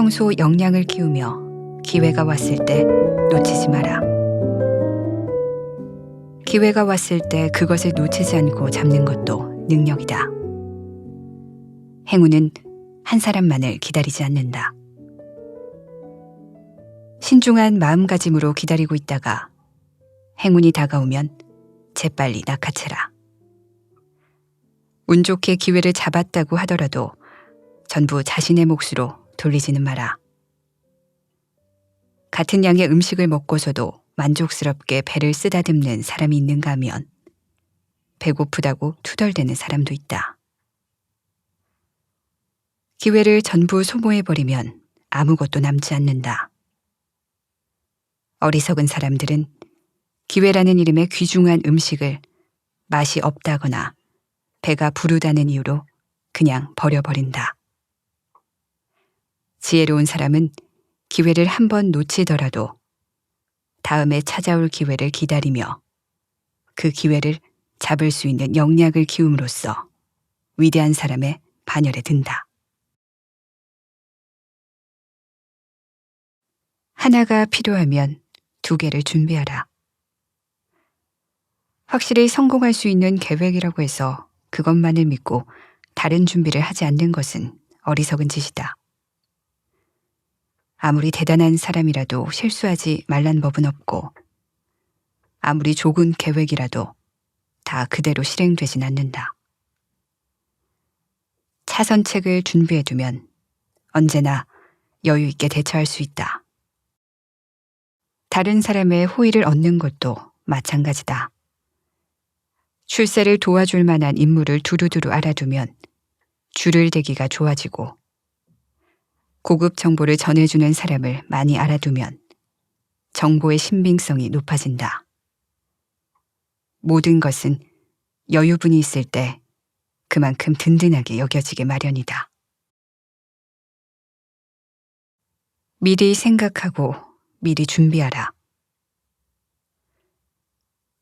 평소 역량을 키우며 기회가 왔을 때 놓치지 마라. 기회가 왔을 때 그것을 놓치지 않고 잡는 것도 능력이다. 행운은 한 사람만을 기다리지 않는다. 신중한 마음가짐으로 기다리고 있다가 행운이 다가오면 재빨리 낚아채라. 운 좋게 기회를 잡았다고 하더라도 전부 자신의 몫으로 돌리지는 마라. 같은 양의 음식을 먹고서도 만족스럽게 배를 쓰다듬는 사람이 있는가 하면 배고프다고 투덜대는 사람도 있다. 기회를 전부 소모해버리면 아무것도 남지 않는다. 어리석은 사람들은 기회라는 이름의 귀중한 음식을 맛이 없다거나 배가 부르다는 이유로 그냥 버려버린다. 지혜로운 사람은 기회를 한 번 놓치더라도 다음에 찾아올 기회를 기다리며 그 기회를 잡을 수 있는 역량을 키움으로써 위대한 사람의 반열에 든다. 하나가 필요하면 두 개를 준비하라. 확실히 성공할 수 있는 계획이라고 해서 그것만을 믿고 다른 준비를 하지 않는 것은 어리석은 짓이다. 아무리 대단한 사람이라도 실수하지 말란 법은 없고 아무리 좋은 계획이라도 다 그대로 실행되진 않는다. 차선책을 준비해두면 언제나 여유 있게 대처할 수 있다. 다른 사람의 호의를 얻는 것도 마찬가지다. 출세를 도와줄 만한 인물을 두루두루 알아두면 줄을 대기가 좋아지고 고급 정보를 전해주는 사람을 많이 알아두면 정보의 신빙성이 높아진다. 모든 것은 여유분이 있을 때 그만큼 든든하게 여겨지게 마련이다. 미리 생각하고 미리 준비하라.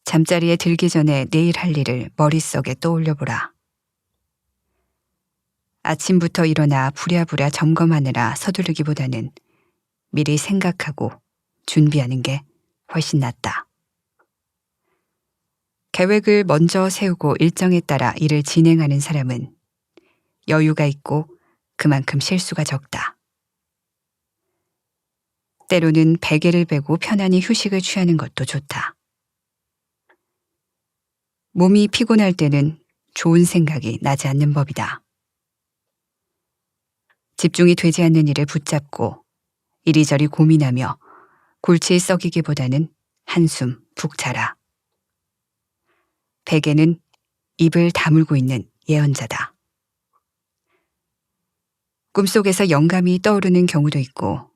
잠자리에 들기 전에 내일 할 일을 머릿속에 떠올려보라. 아침부터 일어나 부랴부랴 점검하느라 서두르기보다는 미리 생각하고 준비하는 게 훨씬 낫다. 계획을 먼저 세우고 일정에 따라 일을 진행하는 사람은 여유가 있고 그만큼 실수가 적다. 때로는 베개를 베고 편안히 휴식을 취하는 것도 좋다. 몸이 피곤할 때는 좋은 생각이 나지 않는 법이다. 집중이 되지 않는 일을 붙잡고 이리저리 고민하며 골치에 썩이기보다는 한숨 푹 자라. 베개는 입을 다물고 있는 예언자다. 꿈속에서 영감이 떠오르는 경우도 있고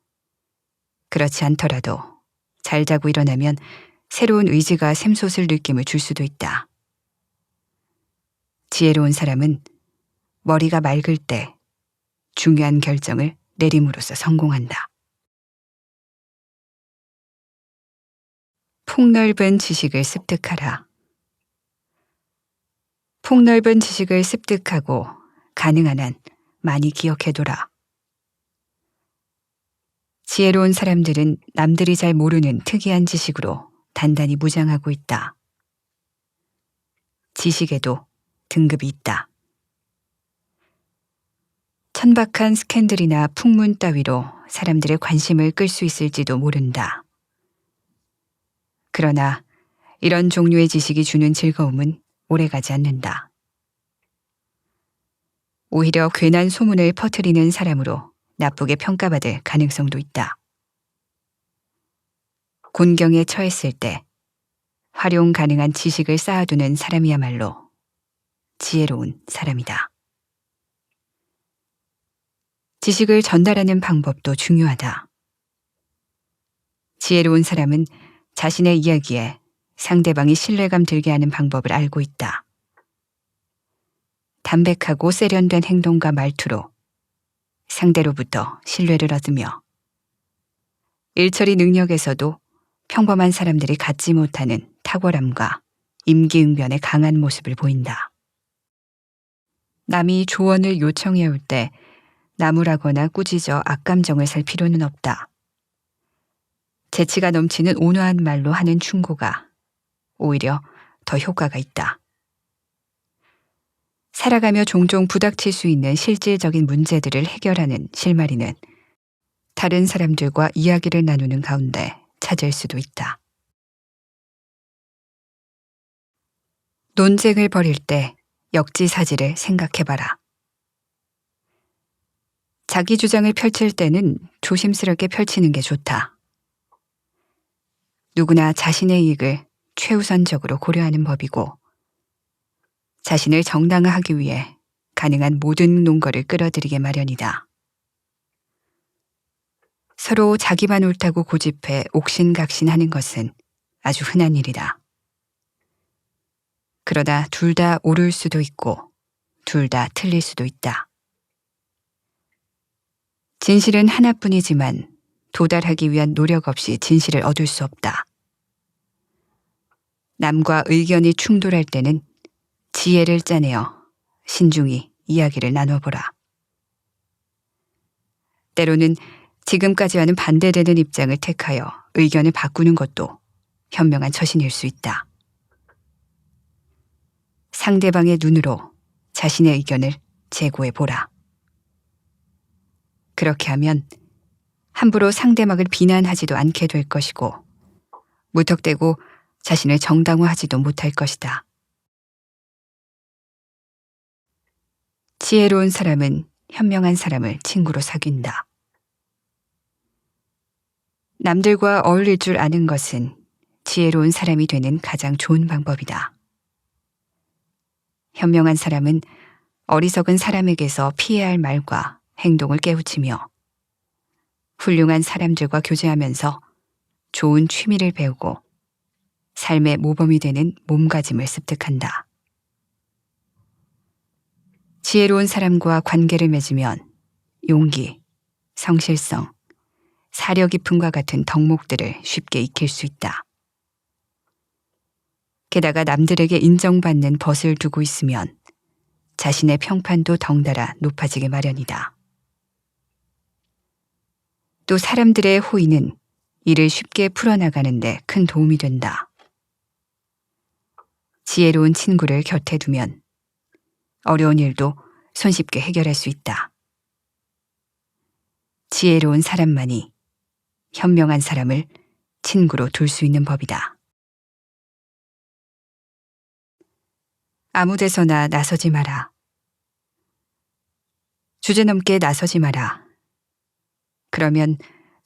그렇지 않더라도 잘 자고 일어나면 새로운 의지가 샘솟을 느낌을 줄 수도 있다. 지혜로운 사람은 머리가 맑을 때 중요한 결정을 내림으로써 성공한다. 폭넓은 지식을 습득하라. 폭넓은 지식을 습득하고 가능한 한 많이 기억해둬라. 지혜로운 사람들은 남들이 잘 모르는 특이한 지식으로 단단히 무장하고 있다. 지식에도 등급이 있다. 천박한 스캔들이나 풍문 따위로 사람들의 관심을 끌 수 있을지도 모른다. 그러나 이런 종류의 지식이 주는 즐거움은 오래가지 않는다. 오히려 괜한 소문을 퍼뜨리는 사람으로 나쁘게 평가받을 가능성도 있다. 곤경에 처했을 때 활용 가능한 지식을 쌓아두는 사람이야말로 지혜로운 사람이다. 지식을 전달하는 방법도 중요하다. 지혜로운 사람은 자신의 이야기에 상대방이 신뢰감 들게 하는 방법을 알고 있다. 담백하고 세련된 행동과 말투로 상대로부터 신뢰를 얻으며 일처리 능력에서도 평범한 사람들이 갖지 못하는 탁월함과 임기응변의 강한 모습을 보인다. 남이 조언을 요청해 올 때 나무라거나 꾸짖어 악감정을 살 필요는 없다. 재치가 넘치는 온화한 말로 하는 충고가 오히려 더 효과가 있다. 살아가며 종종 부닥칠 수 있는 실질적인 문제들을 해결하는 실마리는 다른 사람들과 이야기를 나누는 가운데 찾을 수도 있다. 논쟁을 벌일 때 역지사지를 생각해봐라. 자기 주장을 펼칠 때는 조심스럽게 펼치는 게 좋다. 누구나 자신의 이익을 최우선적으로 고려하는 법이고, 자신을 정당화하기 위해 가능한 모든 논거를 끌어들이게 마련이다. 서로 자기만 옳다고 고집해 옥신각신하는 것은 아주 흔한 일이다. 그러다 둘 다 옳을 수도 있고 둘 다 틀릴 수도 있다. 진실은 하나뿐이지만 도달하기 위한 노력 없이 진실을 얻을 수 없다. 남과 의견이 충돌할 때는 지혜를 짜내어 신중히 이야기를 나눠보라. 때로는 지금까지와는 반대되는 입장을 택하여 의견을 바꾸는 것도 현명한 처신일 수 있다. 상대방의 눈으로 자신의 의견을 재고해 보라. 그렇게 하면 함부로 상대방을 비난하지도 않게 될 것이고, 무턱대고 자신을 정당화하지도 못할 것이다. 지혜로운 사람은 현명한 사람을 친구로 사귄다. 남들과 어울릴 줄 아는 것은 지혜로운 사람이 되는 가장 좋은 방법이다. 현명한 사람은 어리석은 사람에게서 피해야 할 말과 행동을 깨우치며 훌륭한 사람들과 교제하면서 좋은 취미를 배우고 삶의 모범이 되는 몸가짐을 습득한다. 지혜로운 사람과 관계를 맺으면 용기, 성실성, 사려 깊음과 같은 덕목들을 쉽게 익힐 수 있다. 게다가 남들에게 인정받는 벗을 두고 있으면 자신의 평판도 덩달아 높아지게 마련이다. 또 사람들의 호의는 일을 쉽게 풀어나가는 데 큰 도움이 된다. 지혜로운 친구를 곁에 두면 어려운 일도 손쉽게 해결할 수 있다. 지혜로운 사람만이 현명한 사람을 친구로 둘 수 있는 법이다. 아무 데서나 나서지 마라. 주제넘게 나서지 마라. 그러면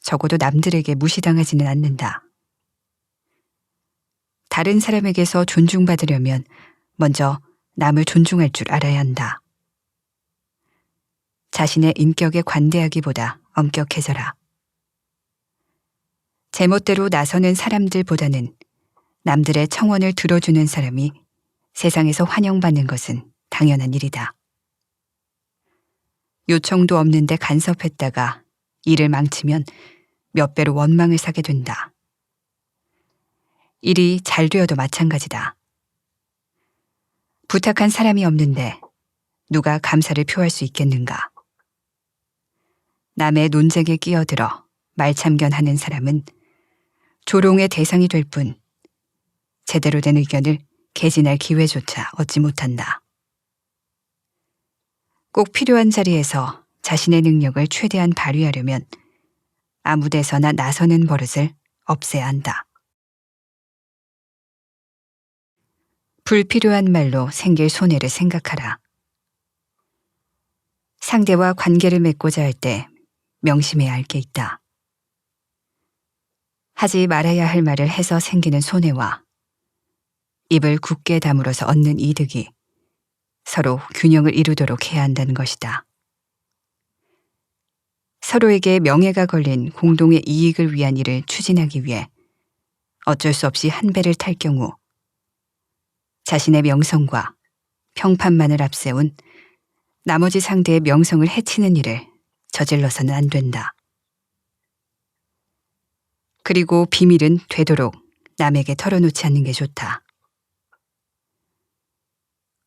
적어도 남들에게 무시당하지는 않는다. 다른 사람에게서 존중받으려면 먼저 남을 존중할 줄 알아야 한다. 자신의 인격에 관대하기보다 엄격해져라. 제멋대로 나서는 사람들보다는 남들의 청원을 들어주는 사람이 세상에서 환영받는 것은 당연한 일이다. 요청도 없는데 간섭했다가 일을 망치면 몇 배로 원망을 사게 된다. 일이 잘 되어도 마찬가지다. 부탁한 사람이 없는데 누가 감사를 표할 수 있겠는가? 남의 논쟁에 끼어들어 말참견하는 사람은 조롱의 대상이 될 뿐 제대로 된 의견을 개진할 기회조차 얻지 못한다. 꼭 필요한 자리에서 자신의 능력을 최대한 발휘하려면 아무 데서나 나서는 버릇을 없애야 한다. 불필요한 말로 생길 손해를 생각하라. 상대와 관계를 맺고자 할 때 명심해야 할 게 있다. 하지 말아야 할 말을 해서 생기는 손해와 입을 굳게 다물어서 얻는 이득이 서로 균형을 이루도록 해야 한다는 것이다. 서로에게 명예가 걸린 공동의 이익을 위한 일을 추진하기 위해 어쩔 수 없이 한 배를 탈 경우 자신의 명성과 평판만을 앞세운 나머지 상대의 명성을 해치는 일을 저질러서는 안 된다. 그리고 비밀은 되도록 남에게 털어놓지 않는 게 좋다.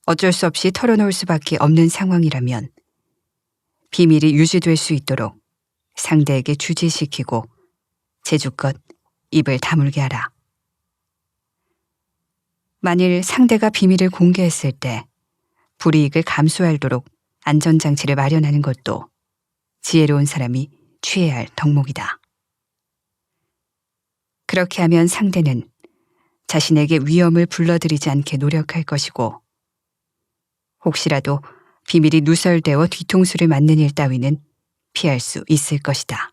어쩔 수 없이 털어놓을 수밖에 없는 상황이라면 비밀이 유지될 수 있도록 상대에게 주지시키고 제주껏 입을 다물게 하라. 만일 상대가 비밀을 공개했을 때 불이익을 감수하도록 안전장치를 마련하는 것도 지혜로운 사람이 취해야 할 덕목이다. 그렇게 하면 상대는 자신에게 위험을 불러들이지 않게 노력할 것이고, 혹시라도 비밀이 누설되어 뒤통수를 맞는 일 따위는 피할 수 있을 것이다.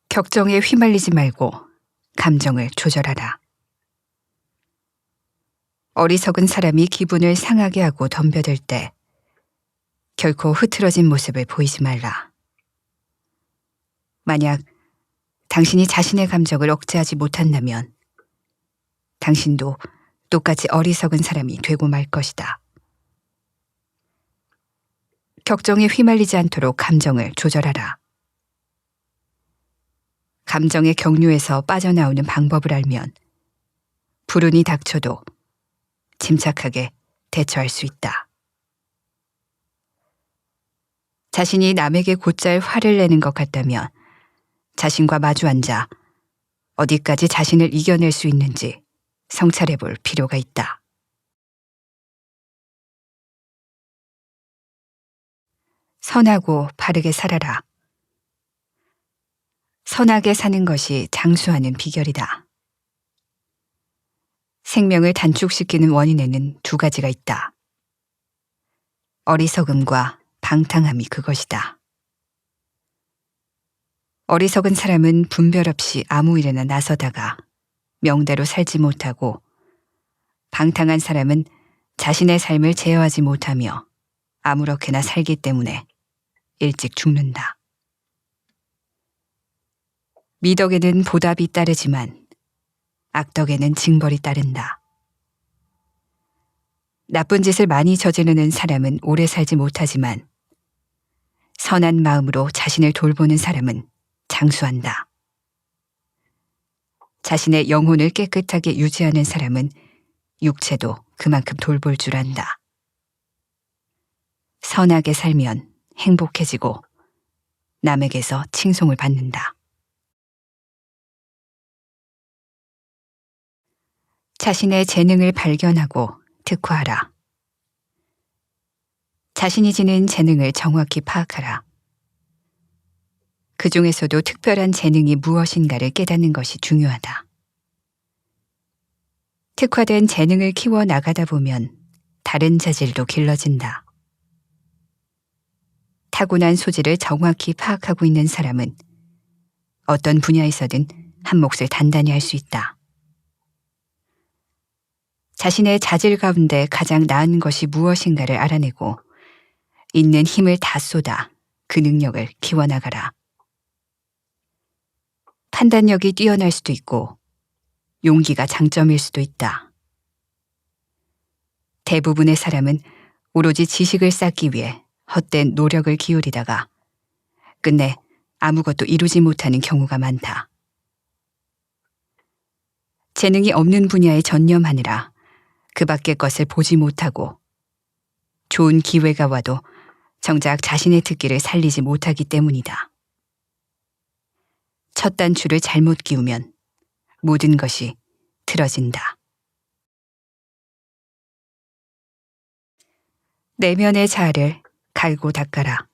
격정에 휘말리지 말고 감정을 조절하라. 어리석은 사람이 기분을 상하게 하고 덤벼들 때 결코 흐트러진 모습을 보이지 말라. 만약 당신이 자신의 감정을 억제하지 못한다면 당신도 똑같이 어리석은 사람이 되고 말 것이다. 격정에 휘말리지 않도록 감정을 조절하라. 감정의 경류에서 빠져나오는 방법을 알면 불운이 닥쳐도 침착하게 대처할 수 있다. 자신이 남에게 곧잘 화를 내는 것 같다면 자신과 마주 앉아 어디까지 자신을 이겨낼 수 있는지 성찰해 볼 필요가 있다. 선하고 바르게 살아라. 선하게 사는 것이 장수하는 비결이다. 생명을 단축시키는 원인에는 두 가지가 있다. 어리석음과 방탕함이 그것이다. 어리석은 사람은 분별 없이 아무 일에나 나서다가 명대로 살지 못하고, 방탕한 사람은 자신의 삶을 제어하지 못하며 아무렇게나 살기 때문에 일찍 죽는다. 미덕에는 보답이 따르지만 악덕에는 징벌이 따른다. 나쁜 짓을 많이 저지르는 사람은 오래 살지 못하지만 선한 마음으로 자신을 돌보는 사람은 장수한다. 자신의 영혼을 깨끗하게 유지하는 사람은 육체도 그만큼 돌볼 줄 안다. 선하게 살면 행복해지고 남에게서 칭송을 받는다. 자신의 재능을 발견하고 특화하라. 자신이 지닌 재능을 정확히 파악하라. 그 중에서도 특별한 재능이 무엇인가를 깨닫는 것이 중요하다. 특화된 재능을 키워 나가다 보면 다른 자질도 길러진다. 타고난 소질을 정확히 파악하고 있는 사람은 어떤 분야에서든 한 몫을 단단히 할 수 있다. 자신의 자질 가운데 가장 나은 것이 무엇인가를 알아내고 있는 힘을 다 쏟아 그 능력을 키워나가라. 판단력이 뛰어날 수도 있고 용기가 장점일 수도 있다. 대부분의 사람은 오로지 지식을 쌓기 위해 헛된 노력을 기울이다가 끝내 아무것도 이루지 못하는 경우가 많다. 재능이 없는 분야에 전념하느라 그 밖의 것을 보지 못하고 좋은 기회가 와도 정작 자신의 특기를 살리지 못하기 때문이다. 첫 단추를 잘못 끼우면 모든 것이 틀어진다. 내면의 자아를 갈고 닦아라.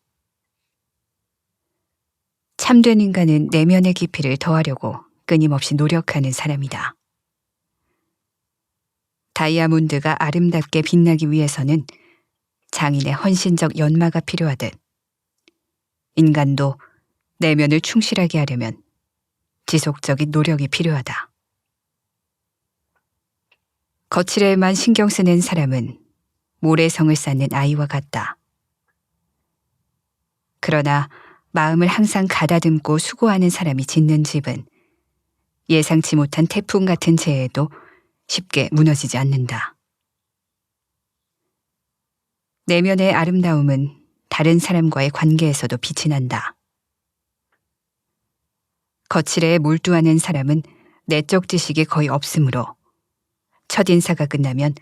참된 인간은 내면의 깊이를 더하려고 끊임없이 노력하는 사람이다. 다이아몬드가 아름답게 빛나기 위해서는 장인의 헌신적 연마가 필요하듯 인간도 내면을 충실하게 하려면 지속적인 노력이 필요하다. 거칠에만 신경 쓰는 사람은 모래성을 쌓는 아이와 같다. 그러나 마음을 항상 가다듬고 수고하는 사람이 짓는 집은 예상치 못한 태풍 같은 재해에도 쉽게 무너지지 않는다. 내면의 아름다움은 다른 사람과의 관계에서도 빛이 난다. 거칠에 몰두하는 사람은 내적 지식이 거의 없으므로 첫인사가 끝나면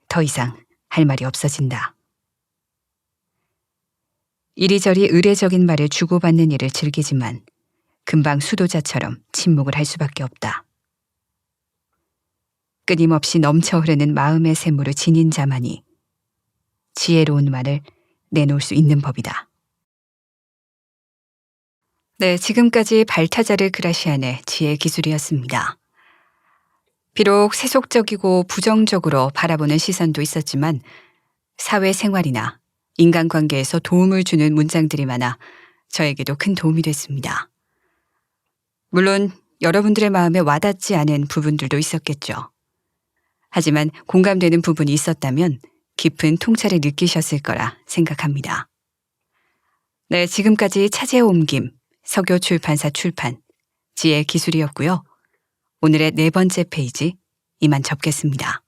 더 이상 할 말이 없어진다. 이리저리 의례적인 말을 주고받는 일을 즐기지만 금방 수도자처럼 침묵을 할 수밖에 없다. 끊임없이 넘쳐 흐르는 마음의 샘물을 지닌 자만이 지혜로운 말을 내놓을 수 있는 법이다. 네, 지금까지 발타자르 그라시안의 지혜 기술이었습니다. 비록 세속적이고 부정적으로 바라보는 시선도 있었지만 사회생활이나 인간관계에서 도움을 주는 문장들이 많아 저에게도 큰 도움이 됐습니다. 물론 여러분들의 마음에 와닿지 않은 부분들도 있었겠죠. 하지만 공감되는 부분이 있었다면 깊은 통찰을 느끼셨을 거라 생각합니다. 네, 지금까지 차제 옮김 서교출판사 출판 지혜 기술이었고요. 오늘의 4번째 페이지 이만 접겠습니다.